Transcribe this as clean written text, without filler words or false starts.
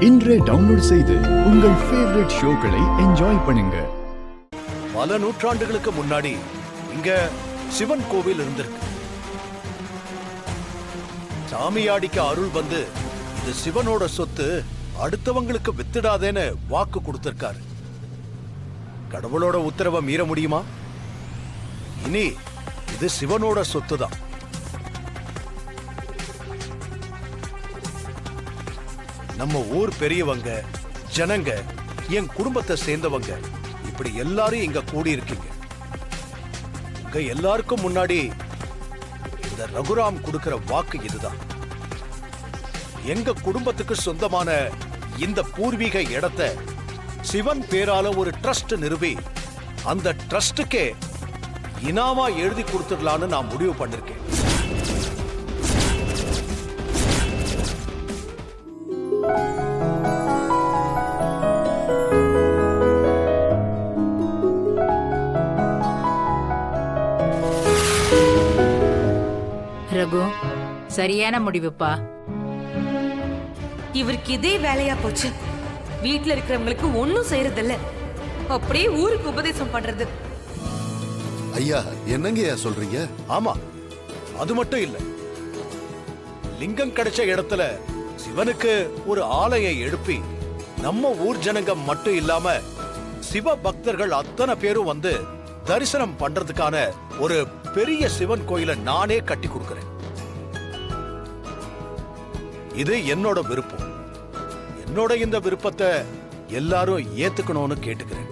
இன்றே டவுன்லோட் செய்து உங்கள் ஃபேவரட் ஷோக்களை என்ஜாய் பண்ணுங்க. பல நூற்றாண்டுகளுக்கு முன்னாடி இங்க சிவன் கோவில் இருந்திருக்கு. சாமியாடிக்க அருள் வந்து இது சிவனோட சொத்து, அடுத்தவங்களுக்கு வித்துடாதேன்னு வாக்கு கொடுத்திருக்காரு. கடவுளோட உத்தரவை மீற முடியுமா? இனி இது சிவனோட சொத்து தான். நம்ம ஊர் பெரியவங்க, ஜனங்க, என் குடும்பத்தை சேர்ந்தவங்க, இப்படி எல்லாரும் இங்க கூடி இருக்கீங்க. உங்க எல்லாருக்கும் முன்னாடி இந்த ரகுராம் கொடுக்கிற வாக்கு இதுதான். எங்க குடும்பத்துக்கு சொந்தமான இந்த பூர்வீக இடத்தை சிவன் பேரால ஒரு ட்ரஸ்ட் நிறுவி அந்த ட்ரஸ்டுக்கே இனாமா எழுதி கொடுத்துடலான்னு நான் முடிவு பண்ணிருக்கேன். ரகு, சரியான முடிவுப்பா. இவருக்கு இதே வேலையா போச்சு. வீட்டுல இருக்கிறவங்களுக்கு ஒன்னும் செய்யறதில்ல, அப்படியே ஊருக்கு உபதேசம் பண்றது. ஐயா, என்னங்கய்யா சொல்றீங்க? ஆமா, அது மட்டும் இல்ல, லிங்கம் கிடைச்ச இடத்துல சிவனுக்கு ஒரு ஆலயை எழுப்பி நம்ம ஊர் ஜனங்க மட்டும் இல்லாம சிவ பக்தர்கள் அத்தனை பேரும் வந்து தரிசனம் பண்றதுக்கான ஒரு பெரிய சிவன் கோயிலை நானே கட்டி கொடுக்கிறேன். இது என்னோட விருப்பம். என்னோட இந்த விருப்பத்தை எல்லாரும் ஏத்துக்கணும்னு கேட்டுக்கிறேன்.